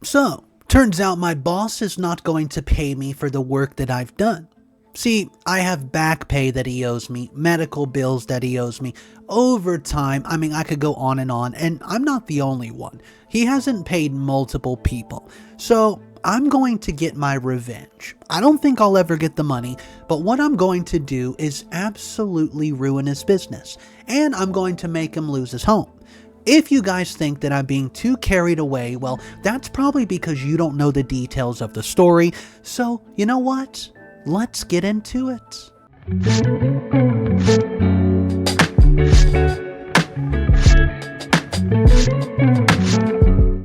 So, turns out my boss is not going to pay me for the work that I've done. See, I have back pay that he owes me, medical bills that he owes me, overtime. I could go on, and I'm not the only one. He hasn't paid multiple people. So, I'm going to get my revenge. I don't think I'll ever get the money, but what I'm going to do is absolutely ruin his business, and I'm going to make him lose his home. If you guys think that I'm being too carried away, well, that's probably because you don't know the details of the story. So, you know what? Let's get into it.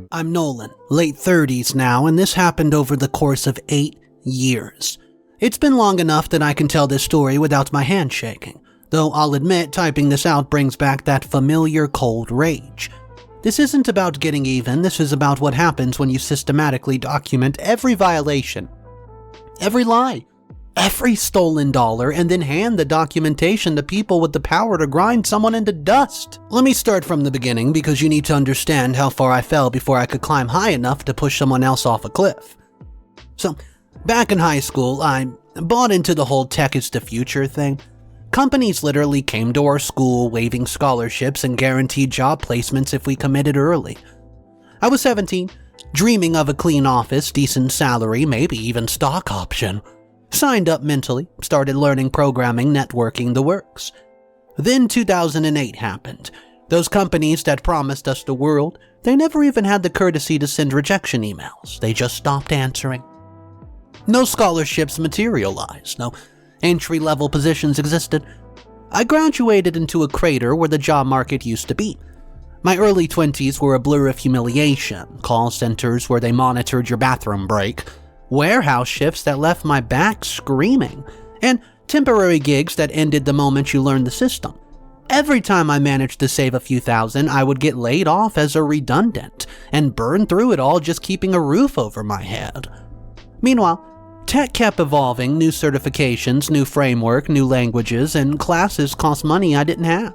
I'm Nolan, late 30s now, and this happened over the course of 8 years. It's been long enough that I can tell this story without my hand shaking, though I'll admit typing this out brings back that familiar cold rage. This isn't about getting even, this is about what happens when you systematically document every violation, every lie, every stolen dollar, and then hand the documentation to people with the power to grind someone into dust. Let me start from the beginning because you need to understand how far I fell before I could climb high enough to push someone else off a cliff. So, back in high school, I bought into the whole tech is the future thing. Companies literally came to our school waiving scholarships and guaranteed job placements if we committed early. I was 17, dreaming of a clean office, decent salary, maybe even stock option. Signed up mentally, started learning programming, networking, the works. Then 2008 happened. Those companies that promised us the world, they never even had the courtesy to send rejection emails. They just stopped answering. No scholarships materialized, no entry-level positions existed. I graduated into a crater where the job market used to be. My early 20s were a blur of humiliation, call centers where they monitored your bathroom break, warehouse shifts that left my back screaming, and temporary gigs that ended the moment you learned the system. Every time I managed to save a few thousand, I would get laid off as a redundant, and burn through it all just keeping a roof over my head. Meanwhile, tech kept evolving, new certifications, new framework, new languages, and classes cost money I didn't have.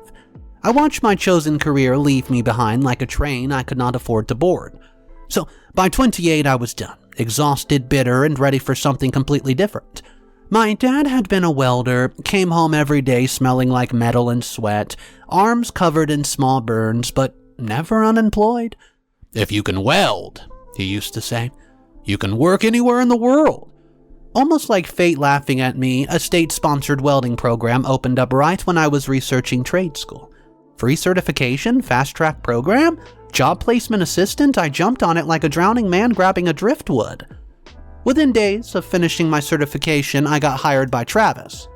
I watched my chosen career leave me behind like a train I could not afford to board. So, by 28 I was done, exhausted, bitter, and ready for something completely different. My dad had been a welder, came home every day smelling like metal and sweat, arms covered in small burns, but never unemployed. "If you can weld," he used to say, "you can work anywhere in the world." Almost like fate laughing at me, a state-sponsored welding program opened up right when I was researching trade school. Free certification, fast-track program, job placement assistant, I jumped on it like a drowning man grabbing a driftwood. Within days of finishing my certification, I got hired by Travis.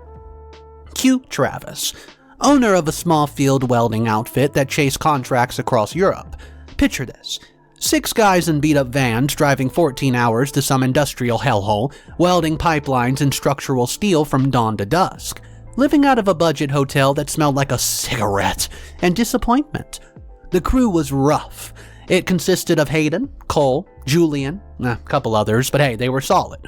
Q Travis, owner of a small field welding outfit that chased contracts across Europe. Picture this. 6 guys in beat-up vans driving 14 hours to some industrial hellhole, welding pipelines and structural steel from dawn to dusk, living out of a budget hotel that smelled like a cigarette and disappointment. The crew was rough. It consisted of Hayden, Cole, Julian, a couple others, but hey, they were solid.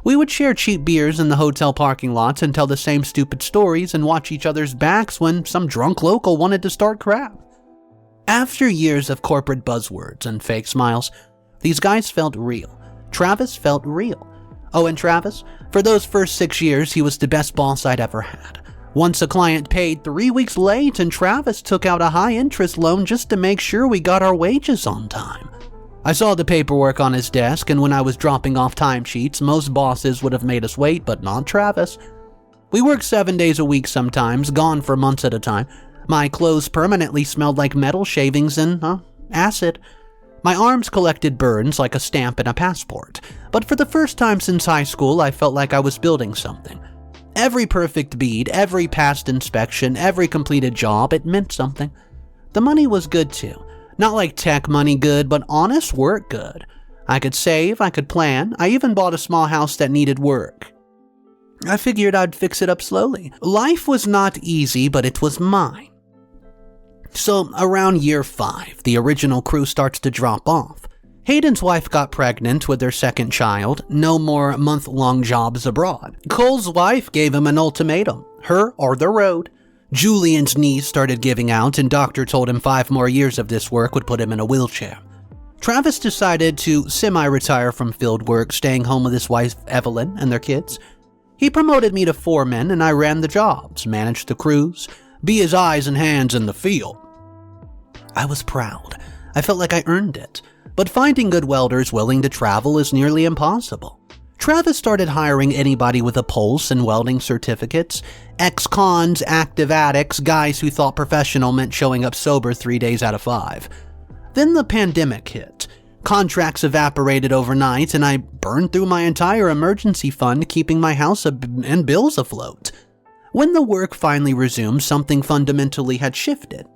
We would share cheap beers in the hotel parking lots and tell the same stupid stories and watch each other's backs when some drunk local wanted to start crap. After years of corporate buzzwords and fake smiles, these guys felt real. Travis felt real. Oh, and Travis? For those first 6 years, he was the best boss I'd ever had. Once a client paid 3 weeks late and Travis took out a high-interest loan just to make sure we got our wages on time. I saw the paperwork on his desk, and when I was dropping off timesheets, most bosses would have made us wait, but not Travis. We worked 7 days a week sometimes, gone for months at a time. My clothes permanently smelled like metal shavings and, acid. My arms collected burns like a stamp in a passport. But for the first time since high school, I felt like I was building something. Every perfect bead, every passed inspection, every completed job, it meant something. The money was good too. Not like tech money good, but honest work good. I could save, I could plan, I even bought a small house that needed work. I figured I'd fix it up slowly. Life was not easy, but it was mine. So, around year 5, the original crew starts to drop off. Hayden's wife got pregnant with their second child, no more month-long jobs abroad. Cole's wife gave him an ultimatum, her or the road. Julian's knees started giving out and doctor told him 5 more years of this work would put him in a wheelchair. Travis decided to semi-retire from field work, staying home with his wife Evelyn and their kids. He promoted me to foreman and I ran the jobs, managed the crews, be his eyes and hands in the field. I was proud. I felt like I earned it. But finding good welders willing to travel is nearly impossible. Travis started hiring anybody with a pulse and welding certificates, ex-cons, active addicts, guys who thought professional meant showing up sober 3 days out of 5. Then the pandemic hit. Contracts evaporated overnight and I burned through my entire emergency fund, keeping my house and bills afloat. When the work finally resumed, something fundamentally had shifted.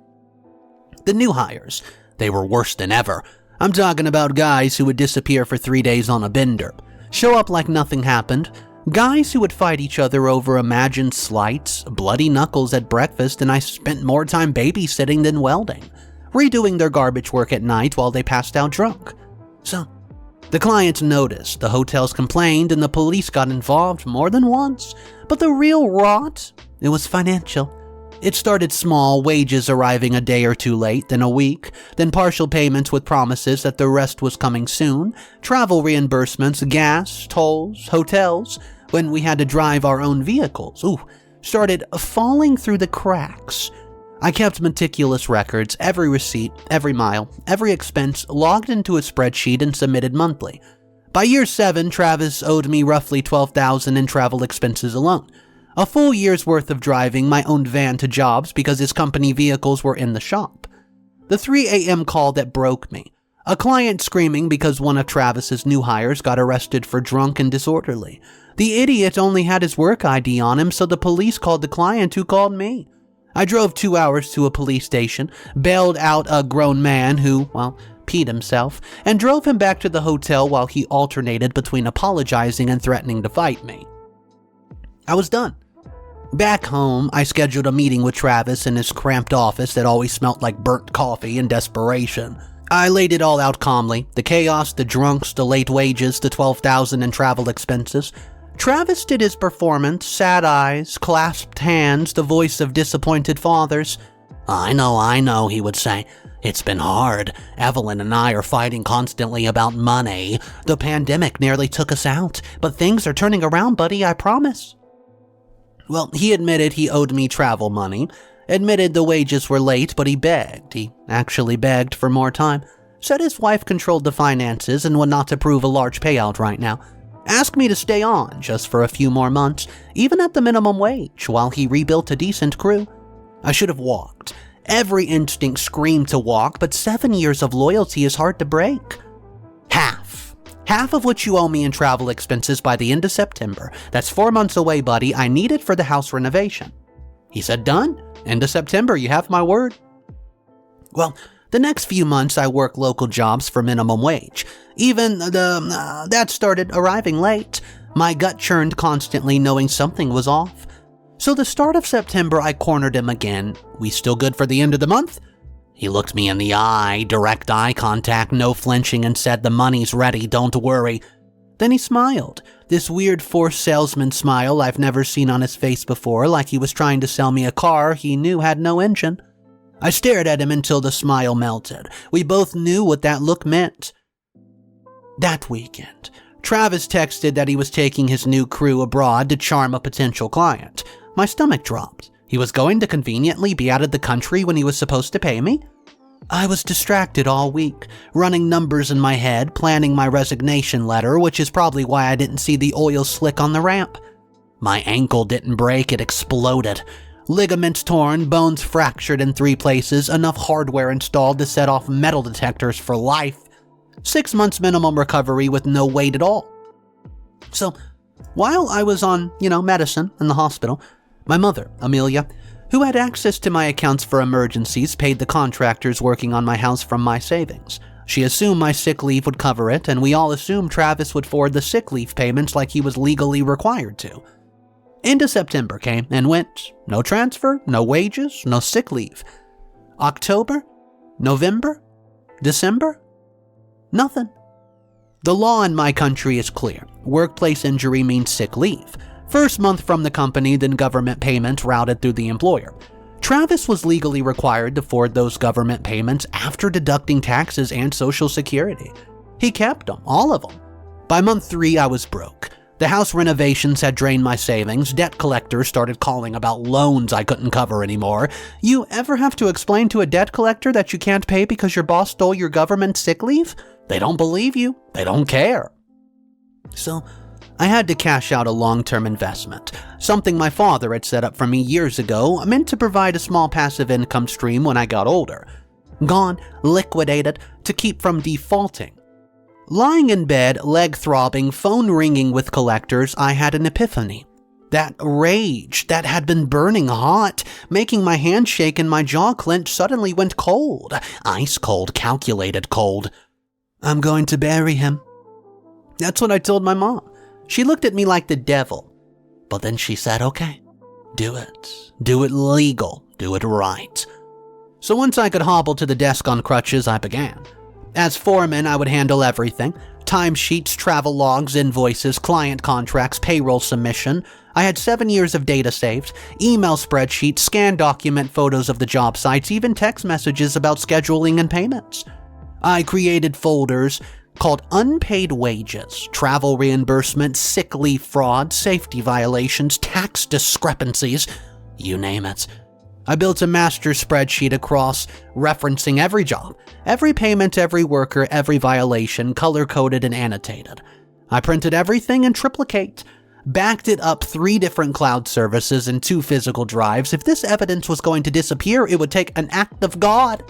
The new hires, they were worse than ever. I'm talking about guys who would disappear for 3 days on a bender, show up like nothing happened, guys who would fight each other over imagined slights, bloody knuckles at breakfast, and I spent more time babysitting than welding, redoing their garbage work at night while they passed out drunk. So, the clients noticed, the hotels complained, and the police got involved more than once. But the real rot, it was financial. It started small, wages arriving a day or two late, then a week, then partial payments with promises that the rest was coming soon, travel reimbursements, gas, tolls, hotels, when we had to drive our own vehicles, started falling through the cracks. I kept meticulous records, every receipt, every mile, every expense logged into a spreadsheet and submitted monthly. By year 7, Travis owed me roughly $12,000 in travel expenses alone. A full year's worth of driving my own van to jobs because his company vehicles were in the shop. The 3 a.m. call that broke me. A client screaming because one of Travis's new hires got arrested for drunk and disorderly. The idiot only had his work ID on him, so the police called the client who called me. I drove 2 hours to a police station, bailed out a grown man who, peed himself, and drove him back to the hotel while he alternated between apologizing and threatening to fight me. I was done. Back home, I scheduled a meeting with Travis in his cramped office that always smelled like burnt coffee and desperation. I laid it all out calmly, the chaos, the drunks, the late wages, the $12,000 in travel expenses. Travis did his performance, sad eyes, clasped hands, the voice of disappointed fathers. I know, he would say. It's been hard. Evelyn and I are fighting constantly about money. The pandemic nearly took us out, but things are turning around, buddy, I promise. Well, he admitted he owed me travel money, admitted the wages were late, but he begged. He actually begged for more time. Said his wife controlled the finances and would not approve a large payout right now. Asked me to stay on just for a few more months, even at the minimum wage, while he rebuilt a decent crew. I should have walked. Every instinct screamed to walk, but 7 years of loyalty is hard to break. Half of what you owe me in travel expenses by the end of September. That's 4 months away, buddy. I need it for the house renovation. He said, done. End of September, you have my word. Well, the next few months I worked local jobs for minimum wage. Even that started arriving late. My gut churned constantly, knowing something was off. So the start of September, I cornered him again. We still good for the end of the month? He looked me in the eye, direct eye contact, no flinching, and said, the money's ready, don't worry. Then he smiled, this weird forced salesman smile I've never seen on his face before, like he was trying to sell me a car he knew had no engine. I stared at him until the smile melted. We both knew what that look meant. That weekend, Travis texted that he was taking his new crew abroad to charm a potential client. My stomach dropped. He was going to conveniently be out of the country when he was supposed to pay me? I was distracted all week, running numbers in my head, planning my resignation letter, which is probably why I didn't see the oil slick on the ramp. My ankle didn't break, it exploded. Ligaments torn, bones fractured in 3 places, enough hardware installed to set off metal detectors for life. 6 months minimum recovery with no wait at all. So, while I was on, medicine in the hospital, my mother, Amelia, who had access to my accounts for emergencies, paid the contractors working on my house from my savings. She assumed my sick leave would cover it, and we all assumed Travis would forward the sick leave payments like he was legally required to. End of September came and went. No transfer, no wages, no sick leave. October, November, December, nothing. The law in my country is clear. Workplace injury means sick leave. First month from the company, then government payment routed through the employer. Travis was legally required to forward those government payments after deducting taxes and Social Security. He kept them, all of them. By month 3, I was broke. The house renovations had drained my savings. Debt collectors started calling about loans I couldn't cover anymore. You ever have to explain to a debt collector that you can't pay because your boss stole your government sick leave? They don't believe you. They don't care. So, I had to cash out a long-term investment, something my father had set up for me years ago, meant to provide a small passive income stream when I got older. Gone, liquidated, to keep from defaulting. Lying in bed, leg throbbing, phone ringing with collectors, I had an epiphany. That rage that had been burning hot, making my hand shake and my jaw clench, suddenly went cold. Ice cold, calculated cold. I'm going to bury him. That's what I told my mom. She looked at me like the devil. But then she said, okay, do it. Do it legal. Do it right. So once I could hobble to the desk on crutches, I began. As foreman, I would handle everything. Timesheets, travel logs, invoices, client contracts, payroll submission. I had 7 years of data saved, email spreadsheets, scan document photos of the job sites, even text messages about scheduling and payments. I created folders called Unpaid Wages, Travel Reimbursement, Sick Leave Fraud, Safety Violations, Tax Discrepancies, you name it. I built a master spreadsheet across, referencing every job, every payment, every worker, every violation, color-coded and annotated. I printed everything in triplicate, backed it up 3 different cloud services and 2 physical drives. If this evidence was going to disappear, it would take an act of God.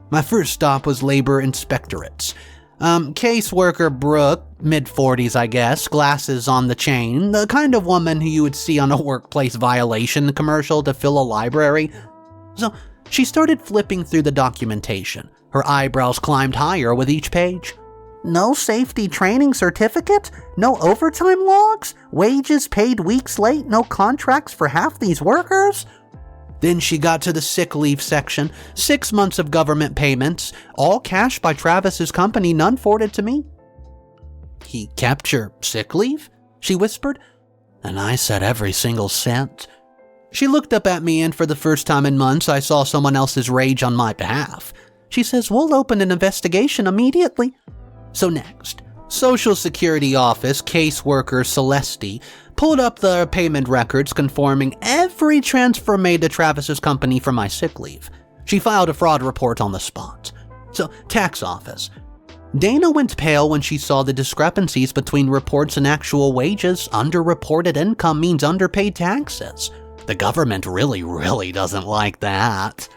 My first stop was labor inspectorates. Caseworker Brooke, mid-40s I guess, glasses on the chain, the kind of woman who you would see on a workplace violation commercial to fill a library. So she started flipping through the documentation. Her eyebrows climbed higher with each page. No safety training certificate? No overtime logs? Wages paid weeks late? No contracts for half these workers? Then she got to the sick leave section. 6 months of government payments, all cash by Travis's company, none forwarded to me. He kept your sick leave? She whispered, and I said every single cent. She looked up at me, and for the first time in months, I saw someone else's rage on my behalf. She says, we'll open an investigation immediately. So next, Social Security Office caseworker Celeste pulled up the payment records conforming every transfer made to Travis's company for my sick leave. She filed a fraud report on the spot. So, tax office. Dana went pale when she saw the discrepancies between reports and actual wages. Underreported income means underpaid taxes. The government really doesn't like that.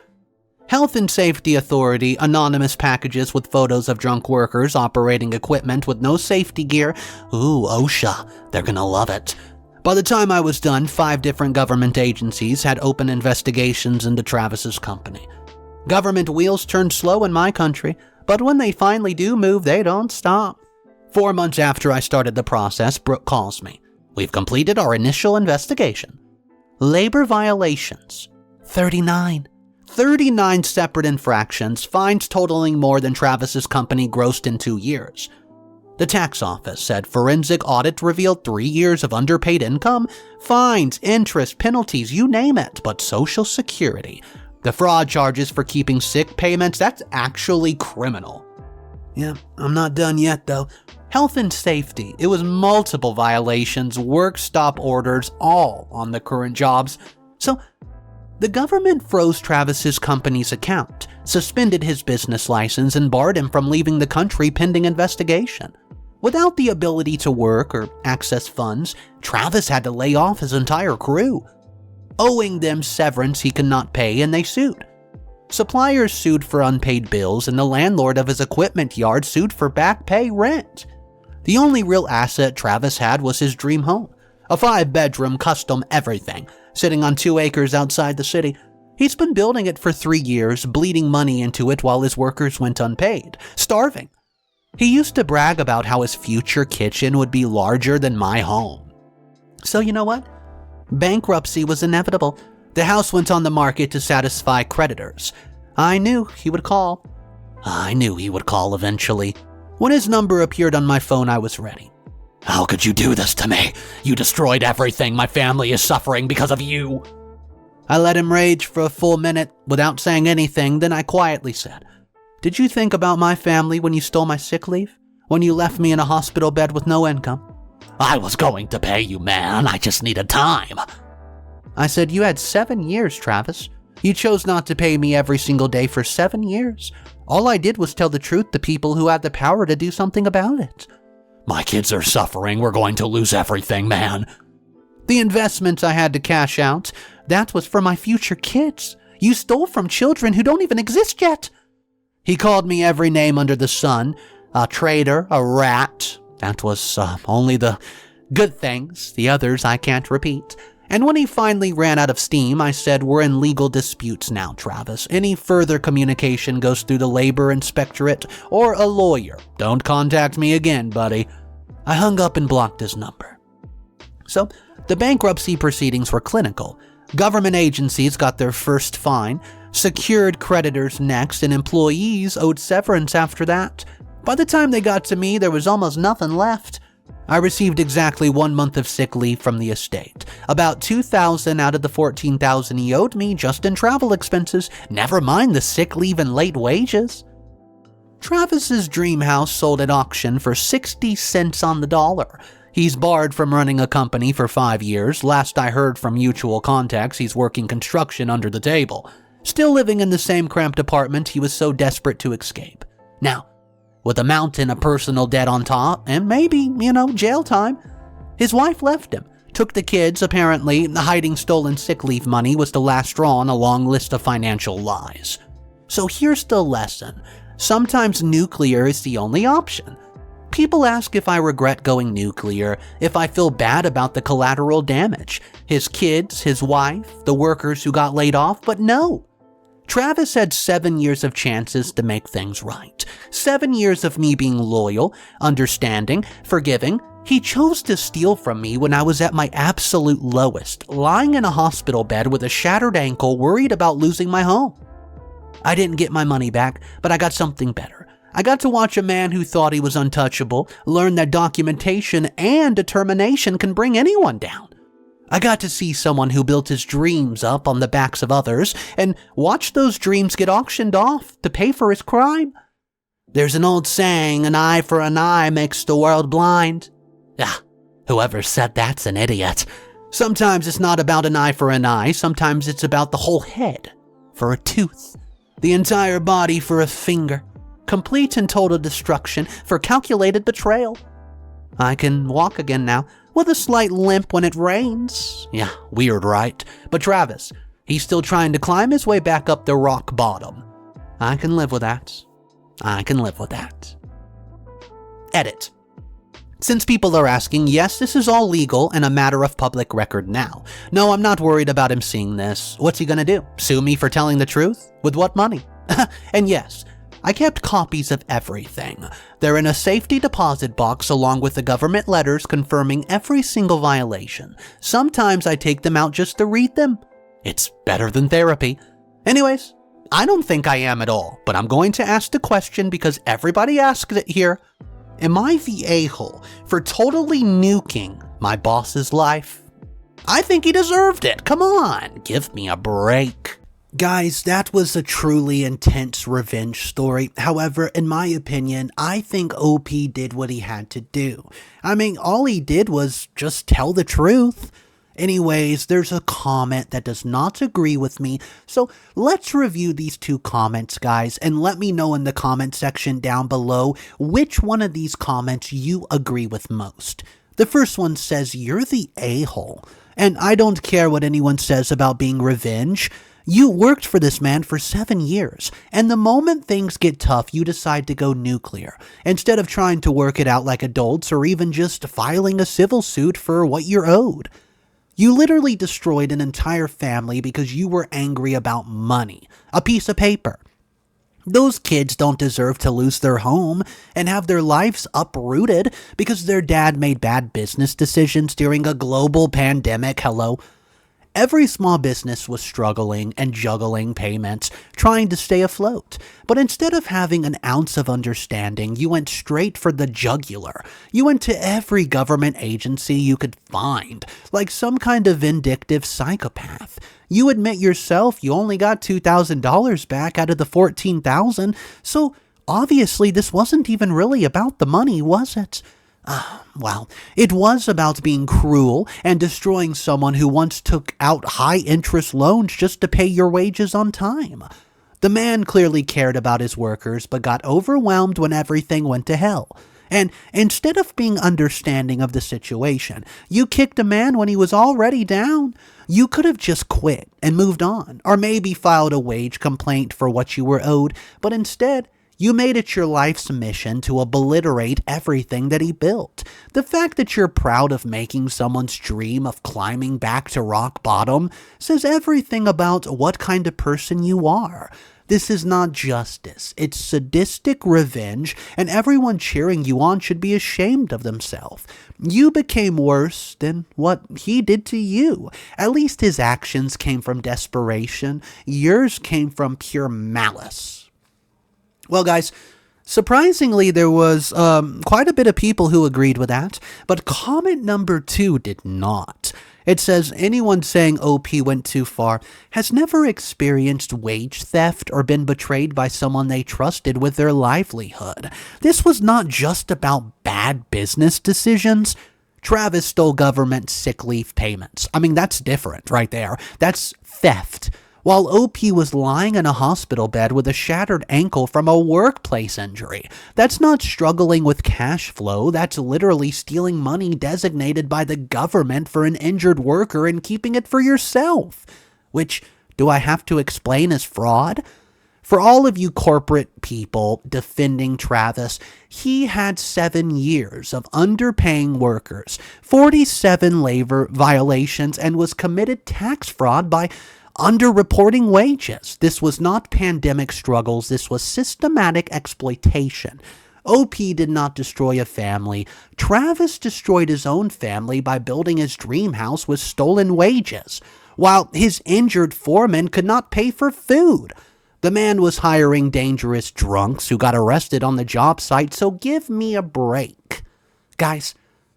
Health and Safety Authority, anonymous packages with photos of drunk workers operating equipment with no safety gear. Ooh, OSHA, they're gonna love it. By the time I was done, 5 different government agencies had open investigations into Travis's company. Government wheels turn slow in my country, but when they finally do move, they don't stop. 4 months after I started the process, Brooke calls me. We've completed our initial investigation. Labor violations, 39. 39 separate infractions, fines totaling more than Travis's company grossed in 2 years. The tax office said forensic audit revealed 3 years of underpaid income, fines, interest, penalties, you name it, but Social Security. The fraud charges for keeping sick payments, that's actually criminal. Yeah, I'm not done yet though. Health and safety, it was multiple violations, work stop orders, all on the current jobs. So, the government froze Travis's company's account, suspended his business license, and barred him from leaving the country pending investigation. Without the ability to work or access funds, Travis had to lay off his entire crew. Owing them severance he could not pay, and they sued. Suppliers sued for unpaid bills, and the landlord of his equipment yard sued for back pay rent. The only real asset Travis had was his dream home, a 5-bedroom custom everything, sitting on 2 acres outside the city. He's been building it for 3 years, bleeding money into it while his workers went unpaid, starving. He used to brag about how his future kitchen would be larger than my home. So you know what? Bankruptcy was inevitable. The house went on the market to satisfy creditors. I knew he would call. I knew he would call eventually. When his number appeared on my phone, I was ready. How could you do this to me? You destroyed everything. My family is suffering because of you. I let him rage for a full minute without saying anything, then I quietly said, "Did you think about my family when you stole my sick leave? When you left me in a hospital bed with no income?" "I was going to pay you, man. I just needed time." I said, "You had 7 years, Travis. You chose not to pay me every single day for 7 years. All I did was tell the truth to people who had the power to do something about it." "My kids are suffering. We're going to lose everything, man." "The investments I had to cash out, that was for my future kids. You stole from children who don't even exist yet." He called me every name under the sun, a traitor, a rat. That was only the good things, the others I can't repeat. And when he finally ran out of steam, I said, "We're in legal disputes now, Travis. Any further communication goes through the labor inspectorate or a lawyer. Don't contact me again, buddy." I hung up and blocked his number. So, the bankruptcy proceedings were clinical. Government agencies got their first fine, secured creditors next, and employees owed severance after that. By the time they got to me, there was almost nothing left. I received exactly 1 month of sick leave from the estate. About $2,000 out of the $14,000 he owed me just in travel expenses, never mind the sick leave and late wages. Travis's dream house sold at auction for 60 cents on the dollar. He's barred from running a company for 5 years. Last I heard from mutual contacts, he's working construction under the table. Still living in the same cramped apartment he was so desperate to escape. Now, with a mountain of personal debt on top, and maybe, jail time, his wife left him, took the kids. Apparently, hiding stolen sick leave money was the last straw on a long list of financial lies. So here's the lesson. Sometimes nuclear is the only option. People ask if I regret going nuclear, if I feel bad about the collateral damage, his kids, his wife, the workers who got laid off, but no. Travis had 7 years of chances to make things right. 7 years of me being loyal, understanding, forgiving. He chose to steal from me when I was at my absolute lowest, lying in a hospital bed with a shattered ankle, worried about losing my home. I didn't get my money back, but I got something better. I got to watch a man who thought he was untouchable learn that documentation and determination can bring anyone down. I got to see someone who built his dreams up on the backs of others and watch those dreams get auctioned off to pay for his crime. There's an old saying, an eye for an eye makes the world blind. Whoever said that's an idiot. Sometimes it's not about an eye for an eye, sometimes it's about the whole head for a tooth, the entire body for a finger, complete and total destruction for calculated betrayal. I can walk again now, with a slight limp when it rains. Yeah, weird, right? But Travis, he's still trying to climb his way back up the rock bottom. I can live with that. I can live with that. Edit. Since people are asking, yes, this is all legal and a matter of public record now. No, I'm not worried about him seeing this. What's he gonna do? Sue me for telling the truth? With what money? And yes, I kept copies of everything. They're in a safety deposit box along with the government letters confirming every single violation. Sometimes I take them out just to read them. It's better than therapy. Anyways, I don't think I am at all, but I'm going to ask the question because everybody asks it here. Am I the a-hole for totally nuking my boss's life? I think he deserved it. Come on, give me a break. Guys, that was a truly intense revenge story. However, in my opinion, I think OP did what he had to do. I mean, all he did was just tell the truth. Anyways, there's a comment that does not agree with me, so let's review these 2 comments, guys, and let me know in the comment section down below which one of these comments you agree with most. The first one says, "You're the a-hole," and I don't care what anyone says about being revenge. You worked for this man for 7 years, and the moment things get tough, you decide to go nuclear, instead of trying to work it out like adults or even just filing a civil suit for what you're owed. You literally destroyed an entire family because you were angry about money, a piece of paper. Those kids don't deserve to lose their home and have their lives uprooted because their dad made bad business decisions during a global pandemic, hello? Every small business was struggling and juggling payments, trying to stay afloat. But instead of having an ounce of understanding, you went straight for the jugular. You went to every government agency you could find, like some kind of vindictive psychopath. You admit yourself you only got $2,000 back out of the $14,000, so obviously this wasn't even really about the money, was it? Well, it was about being cruel and destroying someone who once took out high-interest loans just to pay your wages on time. The man clearly cared about his workers, but got overwhelmed when everything went to hell. And instead of being understanding of the situation, you kicked a man when he was already down. You could have just quit and moved on, or maybe filed a wage complaint for what you were owed, but instead, you made it your life's mission to obliterate everything that he built. The fact that you're proud of making someone's dream of climbing back to rock bottom says everything about what kind of person you are. This is not justice, it's sadistic revenge, and everyone cheering you on should be ashamed of themselves. You became worse than what he did to you. At least his actions came from desperation. Yours came from pure malice. Well, guys, surprisingly, there was quite a bit of people who agreed with that, but comment number 2 did not. It says, anyone saying OP went too far has never experienced wage theft or been betrayed by someone they trusted with their livelihood. This was not just about bad business decisions. Travis stole government sick leave payments. I mean, that's different right there. That's theft. While OP was lying in a hospital bed with a shattered ankle from a workplace injury. That's not struggling with cash flow, that's literally stealing money designated by the government for an injured worker and keeping it for yourself. Which, do I have to explain as fraud? For all of you corporate people defending Travis, he had 7 years of underpaying workers, 47 labor violations, and was committed tax fraud by underreporting wages. This was not pandemic struggles, this was systematic exploitation. OP did not destroy a family. Travis destroyed his own family by building his dream house with stolen wages, while his injured foreman could not pay for food. The man was hiring dangerous drunks who got arrested on the job site, so give me a break. Guys,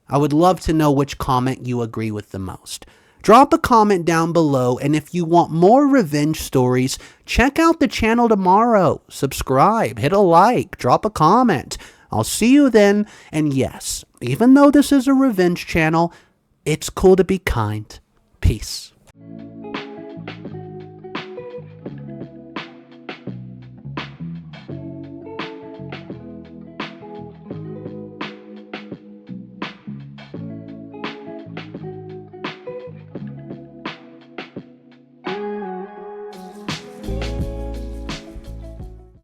I would love to know which comment you agree with the most. Drop a comment down below, and if you want more revenge stories, check out the channel tomorrow. Subscribe, hit a like, drop a comment. I'll see you then, and yes, even though this is a revenge channel, it's cool to be kind. Peace.